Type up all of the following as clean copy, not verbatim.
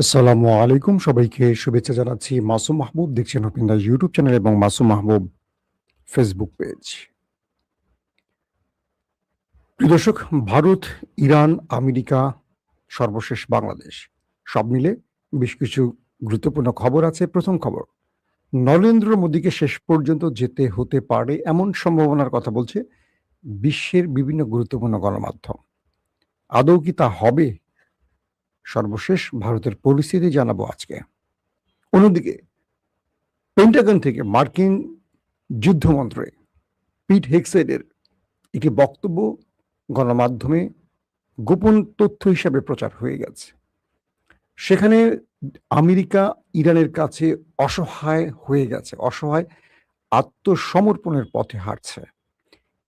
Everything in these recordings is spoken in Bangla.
আসসালামু আলাইকুম, সবাইকে শুভেচ্ছা জানাচ্ছি। মাসুম মাহবুব দেখছেন হপিন্দা ইউটিউব চ্যানেল এবং মাসুম মাহবুব ফেসবুক পেজ। প্রিয় দর্শক, ভারত, ইরান, আমেরিকা, সর্বশেষ বাংলাদেশ, সব মিলে বেশ কিছু গুরুত্বপূর্ণ খবর আছে। প্রথম খবর, নরেন্দ্র মোদীকে শেষ পর্যন্ত যেতে হতে পারে এমন সম্ভাবনার কথা বলছে বিশ্বের বিভিন্ন গুরুত্বপূর্ণ গণমাধ্যম। আদৌ কি তা হবে? সর্বশেষ ভারতের পরিস্থিতি জানাবো আজকে। অন্যদিকে পেন্টাগন থেকে মার্কিন যুদ্ধমন্ত্রী পিট হেগসেটের একটি বক্তব্য গণমাধ্যমে গোপন তথ্য হিসাবে প্রচার হয়ে গেছে। সেখানে আমেরিকা ইরানের কাছে অসহায় হয়ে গেছে, অসহায় আত্মসমর্পণের পথে হাঁটছে।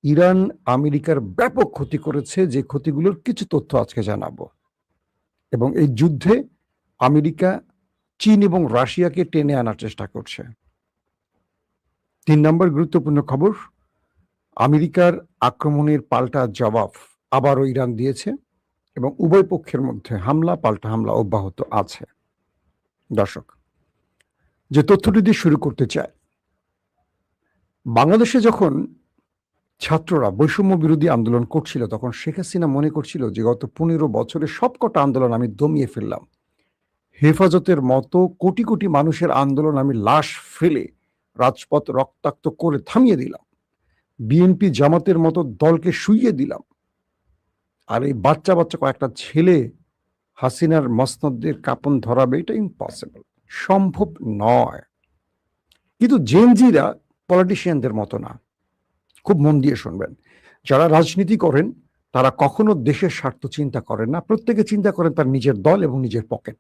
ইরান আমেরিকার ব্যাপক ক্ষতি করেছে, যে ক্ষতিগুলোর কিছু তথ্য আজকে জানাবো। এবং এই যুদ্ধে আমেরিকা চীন এবং রাশিয়াকে টেনে আনার চেষ্টা করছে। 3 নম্বর গুরুত্বপূর্ণ খবর, আমেরিকার আক্রমণের পাল্টা জবাব আবারও ইরান দিয়েছে এবং উভয় পক্ষের মধ্যে হামলা পাল্টা হামলা অব্যাহত আছে। দর্শক, যে তথ্যটি দিয়ে শুরু করতে চাই, বাংলাদেশে যখন ছাত্ররা বৈষম্য বিরোধী আন্দোলন করছিল, তখন শেখ হাসিনা মনে করছিল যে গত 15 বছরে সবকটা আন্দোলন আমি দমিয়ে ফেললাম, হেফাজতের মতো কোটি কোটি মানুষের আন্দোলন আমি লাশ ফেলে রাজপথ রক্তাক্ত করে থামিয়ে দিলাম, বিএনপি জামাতের মতো দলকে শুইয়ে দিলাম, আর এই বাচ্চা বাচ্চা কয়েকটা ছেলে হাসিনার মসনদের কাপন ধরাবে, এটা ইম্পসিবল, সম্ভব নয়। কিন্তু জেনজিরা পলিটিশিয়ানদের মতো না। খুব মন দিয়ে শুনবেন, যারা রাজনীতি করেন তারা কখনো দেশের স্বার্থ চিন্তা করেন না। প্রত্যেকে চিন্তা করেন তার নিজের দল এবং নিজের পকেট।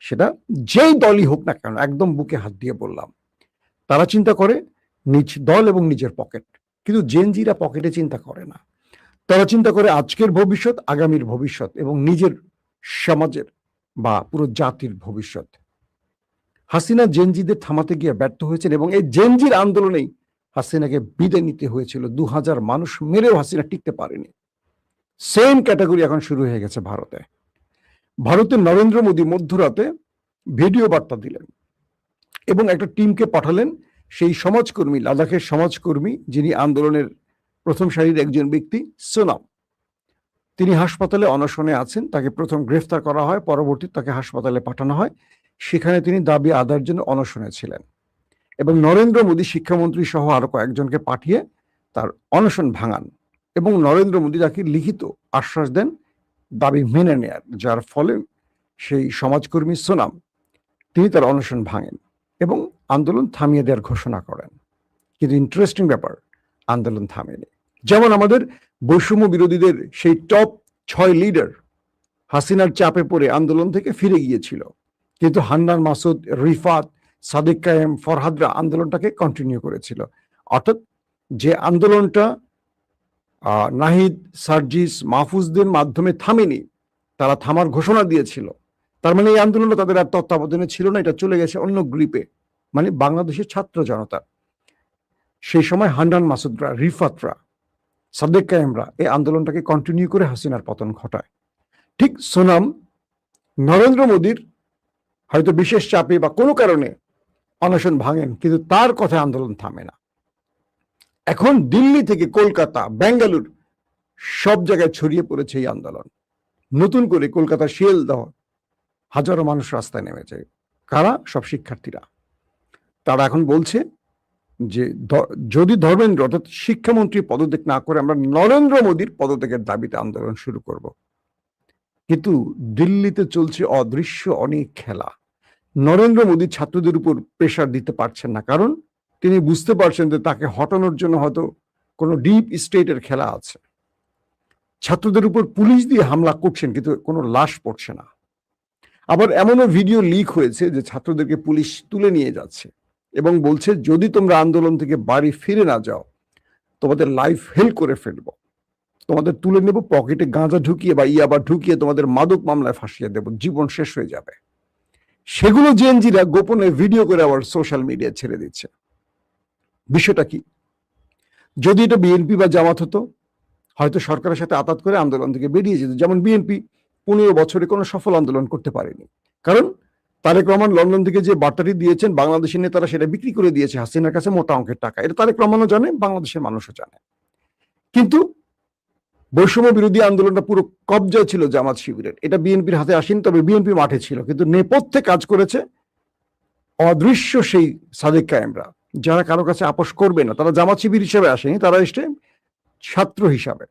সেটা যেই দলই হোক না কেন, একদম বুকে হাত দিয়ে বললাম, তারা চিন্তা করে নিজ দল এবং নিজের পকেট। কিন্তু জেনজিরা পকেটে চিন্তা করে না। তারা চিন্তা করে আজকের ভবিষ্যৎ, আগামীর ভবিষ্যৎ এবং নিজের সমাজের বা পুরো জাতির ভবিষ্যৎ। হাসিনা জেনজিদের থামাতে গিয়ে ব্যর্থ হয়েছেন এবং এই জেনজির আন্দোলনেই হাসিনাকে বিদায় নিতে হয়েছিল। 2000 মানুষ মেরেও হাসিনা টিকতে পারেনি। সেম ক্যাটাগরি এখন শুরু হয়ে গেছে ভারতে। ভারতের নরেন্দ্র মোদী মধ্যরাতে ভিডিও বার্তা দিলেন এবং একটা টিমকে পাঠালেন। সেই সমাজকর্মী, লাদাখের সমাজকর্মী, যিনি আন্দোলনের প্রথম সারির একজন ব্যক্তি, সোনাম, তিনি হাসপাতালে অনশনে আছেন। তাকে প্রথম গ্রেফতার করা হয়, পরবর্তী তাকে হাসপাতালে পাঠানো হয়। সেখানে তিনি দাবি আদায়ের জন্য অনশনে ছিলেন এবং নরেন্দ্র মোদী শিক্ষামন্ত্রী সহ আরো কয়েকজনকে পাঠিয়ে তার অনশন ভাঙান এবং নরেন্দ্র মোদী তাকে লিখিত আশ্বাস দেন দাবি মেনে নেয়ার, যার ফলে সেই সমাজকর্মী সোনাম তিনি তার অনশন ভাঙেন এবং আন্দোলন থামিয়ে দেওয়ার ঘোষণা করেন। কিন্তু ইন্টারেস্টিং ব্যাপার, আন্দোলন থামেনি। যেমন আমাদের বৈষম্য বিরোধীদের সেই টপ 6 লিডার হাসিনার চাপে পড়ে আন্দোলন থেকে ফিরে গিয়েছিল, কিন্তু হান্নান মাসুদ, রিফাত, সাদিক কায়েম, ফরহাদরা আন্দোলনটাকে কন্টিনিউ করেছিল। অর্থাৎ যে আন্দোলনটা নাহিদ, সার্জিস, মাহফুজদের মাধ্যমে থামেনি, তারা থামার ঘোষণা দিয়েছিল। তার মানে এই আন্দোলনটা তাদের আর তত্ত্বাবধানে ছিল না, এটা চলে গেছে অন্য গ্রিপে, মানে বাংলাদেশের ছাত্র জনতা। সেই সময় হান্নান মাসুদরা, রিফাতরা, সাদেক কায়েমরা এই আন্দোলনটাকে কন্টিনিউ করে হাসিনার পতন ঘটায়। ঠিক সোনাম নরেন্দ্র মোদীর হয়তো বিশেষ চাপে বা কোনো কারণে অনশন ভাঙেন, কিন্তু তার কথায় আন্দোলন থামে না। এখন দিল্লি থেকে কলকাতা, বেঙ্গালুর সব জায়গায় ছড়িয়ে পড়েছে এই আন্দোলন। নতুন করে কলকাতা শিয়ালদহ হাজারো মানুষ রাস্তায় নেমেছে। কারা? সব শিক্ষার্থীরা। তারা এখন বলছে যে যদি ধর্মেন্দ্র অর্থাৎ শিক্ষামন্ত্রী পদত্যাগ না করে, আমরা নরেন্দ্র মোদীর পদত্যাগের দাবিতে আন্দোলন শুরু করব। কিন্তু দিল্লিতে চলছে অদৃশ্য অনেক খেলা। নরেন্দ্র মোদী ছাত্রদের উপর প্রেশার দিতে পারছেন না, কারণ তিনি বুঝতে পারছেন যে তাকে হটানোর জন্য হয়তো কোনো ডিপ স্টেটের খেলা আছে। ছাত্রদের উপর পুলিশ দিয়ে হামলা করছেন, কিন্তু কোনো লাশ পড়ছে না। আবার এমনও ভিডিও লিক হয়েছে যে ছাত্রদেরকে পুলিশ তুলে নিয়ে যাচ্ছে এবং বলছে যদি তোমরা আন্দোলন থেকে বাড়ি ফিরে না যাও, তোমাদের লাইফ হেল করে ফেলবো, তোমাদের তুলে নেব, পকেটে গাঁজা ঢুকিয়ে বা ইয়াবা ঢুকিয়ে তোমাদের মাদক মামলায় ফাঁসিয়ে দেব, জীবন শেষ হয়ে যাবে। সেগুলো জেনজিরা গোপনে ভিডিও করে আবার সোশ্যাল মিডিয়া ছেড়ে দিচ্ছে। বিষয়টা কি? যদি এটা বিএনপি বা জামাত হতো, হয়তো সরকারের সাথে আতাত করে আন্দোলন থেকে বেরিয়ে যেত। যেমন বিএনপি 15 বছরে কোনো সফল আন্দোলন করতে পারেনি, কারণ তারেক রহমান লন্ডন থেকে যে বার্তাটি দিয়েছেন বাংলাদেশের নেতারা সেটা বিক্রি করে দিয়েছে হাসিনার কাছে মোটা অঙ্কের টাকা। এটা তারেক রহমানও জানে, বাংলাদেশের মানুষও জানে। কিন্তু বৈষম্য বিরোধী আন্দোলনটা পুরো কবজায় ছিল জামাত শিবিরের। এটা বিএনপির হাতে আসেনি, তবে বিএনপি মাঠে ছিল, কিন্তু নেপথ্যে কাজ করেছে অদৃশ্য সেই সাদেক কায়েমরা, যারা কারো কাছে আপোষ করবে না। তারা জামাত শিবির হিসাবে আসেনি, তারা এসে ছাত্র হিসাবে।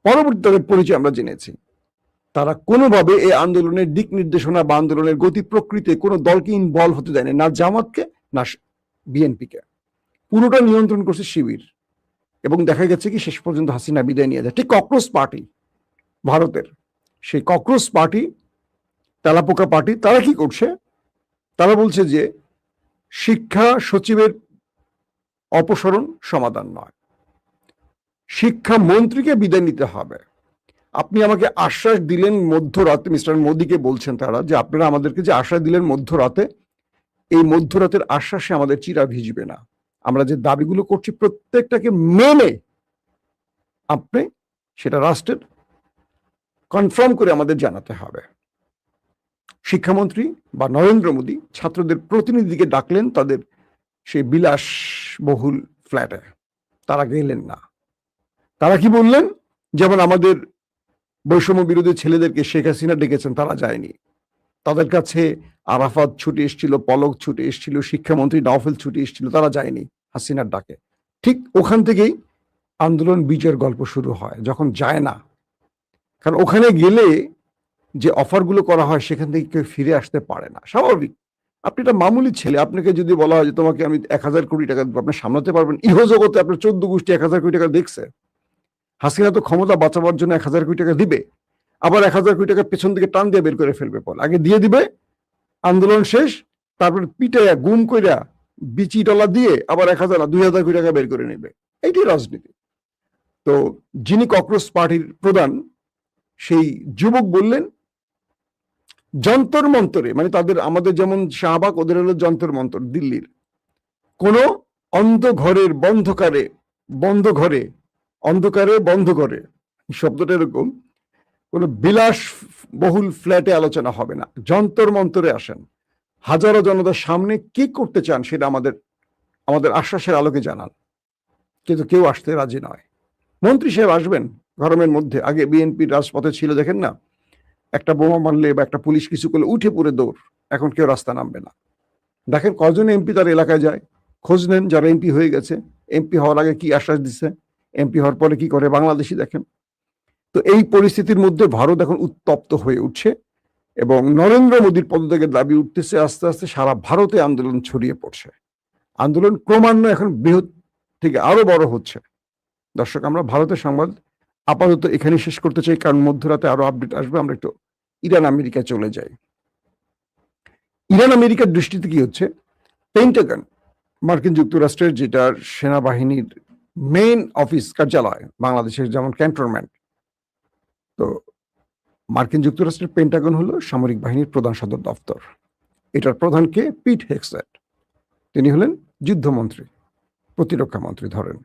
পরবর্তী তাদের পরিচয় আমরা জেনেছি। তারা কোনোভাবে এই আন্দোলনের দিক নির্দেশনা বা আন্দোলনের গতি প্রকৃতিতে কোনো দলকে ইনভলভ হতে দেয়নি, না জামাতকে না বিএনপিকে। পুরোটা নিয়ন্ত্রণ করছে শিবির। এবং দেখা গেছে কি শেষ পর্যন্ত হাসিনা বিদায় নিয়ে যায়। ঠিক ককরোচ পার্টি ভারতের, সেই ককরোচ পার্টি, তেলাপোকা পার্টি, তারা কি করছে? তারা বলছে যে শিক্ষা সচিবের অপসারণ সমাধান নয়, শিক্ষা মন্ত্রীকে বিদায় নিতে হবে। আপনি আমাকে আশ্বাস দিলেন মধ্যরাতে, মিস্টার মোদীকে বলছেন তারা, যে আপনারা আমাদেরকে যে আশ্বাস দিলেন মধ্যরাতে, এই মধ্যরাতের আশ্বাসে আমাদের চিরা ভিজবে না। আমরা যে দাবিগুলো করছি প্রত্যেকটাকে মেনে আপনি সেটা রাষ্ট্রের কনফার্ম করে আমাদের জানাতে হবে। শিক্ষামন্ত্রী বা নরেন্দ্র মোদী ছাত্রদের প্রতিনিধিকে ডাকলেন তাদের সেই বিলাসবহুল ফ্ল্যাটে, তারা গেলেন না। তারা কি বললেন? যেমন আমাদের বৈষম্য বিরোধী ছেলেদেরকে শেখ হাসিনা ডেকেছেন, তারা যায়নি। তাদের কাছে আরাফাত ছুটে এসেছিল, পলক ছুটে এসেছিল, শিক্ষামন্ত্রী নওফেল ছুটে এসেছিল, তারা যায়নি হাসিনার ডাকে। ঠিক ওখান থেকেই আন্দোলন বিজয়ের গল্প শুরু হয়, যখন যায় না। কারণ ওখানে গেলে যে অফারগুলো করা হয় সেখান থেকে কেউ ফিরে আসতে পারে না, স্বাভাবিক। আপনি একটা মামুলি ছেলে, আপনাকে যদি বলা হয় যে তোমাকে আমি 1000 কোটি টাকা দেবো, আপনি সামলাতে পারবেন? ইহজগতে আপনার 14 গোষ্ঠী 1000 কোটি টাকা দেখছে। হাসিনা তো ক্ষমতা বাঁচাবার জন্য 1000 কোটি টাকা দিবে, আবার 1000 কোটি টাকা পেছন দিকে টান দিয়ে বের করে ফেলবে। পর আগে দিয়ে দিবে, আন্দোলন শেষ, তারপর পিটাইয়া গুম কইরা বিচি ডলা দিয়ে আবার 1000 না 2000 কোটি টাকা বের করে নেবে। এইটাই রাজনীতি। তো যিনি ককরোচ পার্টির প্রধান, সেই যুবক বললেন যন্তর মন্তরে, মানে তাদের, আমাদের যেমন শাহবাগ, ওদের হলো যন্তর মন্তর, দিল্লির কোন অন্ধ ঘরের অন্ধকারে বন্ধ ঘরে, শব্দটা এরকম, কোন বিলাস বহুল ফ্ল্যাটে আলোচনা হবে না, যন্তর মন্তরে আসেন, হাজারো জনতার সামনে কি করতে চান সেটা আমাদের আশ্বাসের আলোকে জানান। কিন্তু কেউ আসতে রাজি নয়। মন্ত্রী সাহেব আসবেন গরমের মধ্যে, আগে বিএনপির রাজপথে ছিল, দেখেন না, একটা বোমা মারলে বা একটা পুলিশ কিছু করলে উঠে পড়ে দৌড়, এখন কেউ রাস্তা নামবে না। দেখেন কজন এমপি তার এলাকায় যায়, খোঁজ নেন যারা এমপি হয়ে গেছে, এমপি হওয়ার আগে কি আশ্বাস দিচ্ছে, এমপি হওয়ার পরে কি করে, বাংলাদেশি দেখেন। তো এই পরিস্থিতির মধ্যে ভারত এখন উত্তপ্ত হয়ে উঠছে এবং নরেন্দ্র মোদীর পদত্যাগের দাবি উঠতেছে। আস্তে আস্তে সারা ভারতে আন্দোলন ছড়িয়ে পড়ছে। আন্দোলন ক্রমান্বয়ে এখন বৃহৎ থেকে আরো বড় হচ্ছে। দর্শক, আমরা ভারতের সংবাদ আপাতত এখানে শেষ করতে চাই, কারণ মধ্যরাতে আরো আপডেট আসবে। আমরা একটু ইরান আমেরিকায় চলে যাই। ইরান আমেরিকার দৃষ্টিতে কি হচ্ছে? পেন্টাগন, মার্কিন যুক্তরাষ্ট্রের যেটা সেনাবাহিনীর মেইন অফিস, কার্যালয়, বাংলাদেশের যেমন ক্যান্টনমেন্ট, তো মার্কিন যুক্তরাষ্ট্রের পেন্টাগন হলো সামরিক বাহিনীর প্রধান সদর দপ্তর। এটার প্রধানকে পিট হেগসেট, তিনি হলেন যুদ্ধমন্ত্রী, প্রতিরক্ষা মন্ত্রী ধরেন।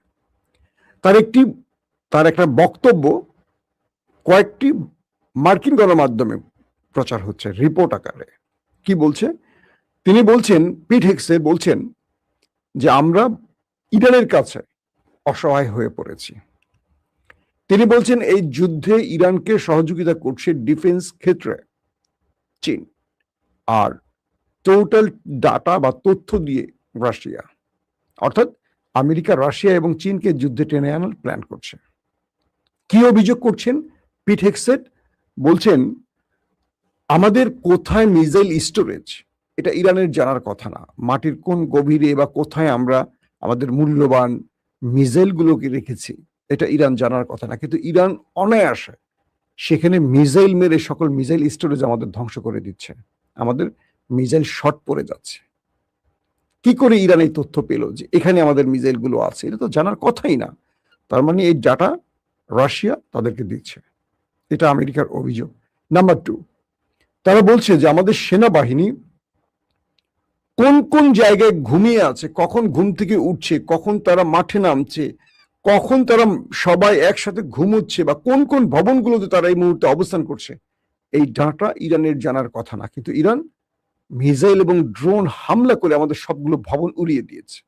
তার একটা বক্তব্য কয়েকটি মার্কিন গণমাধ্যমে প্রচার হচ্ছে রিপোর্ট আকারে। কি বলছে? তিনি বলছেন, পিট হেগসেট বলছেন যে আমরা ইরানের কাছে অসহায় হয়ে পড়েছি। তিনি বলছেন এই যুদ্ধে ইরানকে সহযোগিতা করছে ডিফেন্স ক্ষেত্রে চীন, আর টোটাল ডাটা বা তথ্য দিয়ে রাশিয়া। অর্থাৎ আমেরিকা রাশিয়া এবং চীনকে যুদ্ধে টেনে আনার প্ল্যান করছে। কি অভিযোগ করছেন পিট হেগসেট? বলছেন আমাদের কোথায় মিসাইল স্টোরেজ, এটা ইরানের জানার কথা না। মাটির কোন গভীরে বা কোথায় আমরা আমাদের মূল্যবান মিসাইলগুলোকে রেখেছি, এটা ইরান জানার কথা না। কিন্তু ইরান অনায়াসে সেখানে মিসাইল মেরে সকল মিসাইল স্টোরেজ আমাদের ধ্বংস করে দিচ্ছে, আমাদের মিসাইল শর্ট পড়ে যাচ্ছে। কি করে ইরান এই তথ্য পেল যে এখানে আমাদের মিসাইল গুলো আছে? এটা তো জানার কথাই না। তার মানে এই ডাটা রাশিয়া তাদেরকে দিচ্ছে, এটা আমেরিকার অভিযোগ। নাম্বার 2, তারা বলছে যে আমাদের সেনাবাহিনী কোন কোন জায়গায় ঘুমিয়ে আছে, কখন ঘুম থেকে উঠছে, কখন তারা মাঠে নামছে, কখন তারা সবাই একসাথে ঘুমোচ্ছে, বা কোন কোন ভবনগুলোতে তারা এই মুহূর্তে অবস্থান করছে, এই ডাটা ইরানের জানার কথা না, কিন্তু ইরান মিসাইল এবং ড্রোন হামলা করে আমাদের সবগুলো ভবন উড়িয়ে দিয়েছে।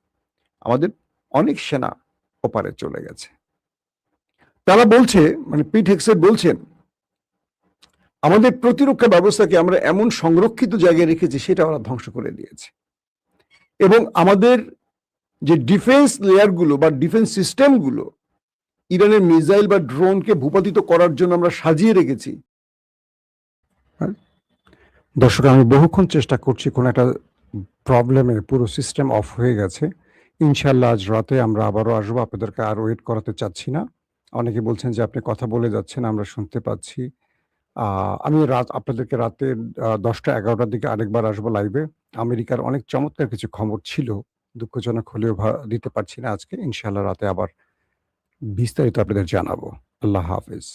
আমাদের অনেক সেনা ওপারে চলে গেছে। তারা বলছে, মানে পিট হেগসেট বলছেন, আমাদের প্রতিরক্ষা ব্যবস্থাকে আমরা এমন সংরক্ষিত জায়গায় রেখেছি সেটা ওরা ধ্বংস করে দিয়েছে, এবং আমাদের যে ডিফেন্স লেয়ারগুলো বা ডিফেন্স সিস্টেমগুলো ইরানের মিসাইল বা ড্রোনকে ভূপাতিত করার জন্য আমরা সাজিয়ে রেখেছি। দর্শক, আমি বহুক্ষণ চেষ্টা করছি, কোন একটা প্রবলেমে পুরো সিস্টেম অফ হয়ে গেছে। ইনশাল্লাহ আজ রাতে আমরা আবারও আসবো, আপনাদেরকে আর ওয়েট করাতে চাচ্ছি না। অনেকে বলছেন যে আপনি কথা বলে যাচ্ছেন, আমরা শুনতে পাচ্ছি। আমি আপনাদেরকে রাতে 10টা-11টার দিকে আরেকবার আসবো লাইভে। আমেরিকার অনেক চমৎকার কিছু খবর ছিল, দুঃখজনক হলেও দিতে পারছি না আজকে। ইনশাল্লাহ রাতে আবার বিস্তারিত আপনাদের জানাবো। আল্লাহ হাফেজ।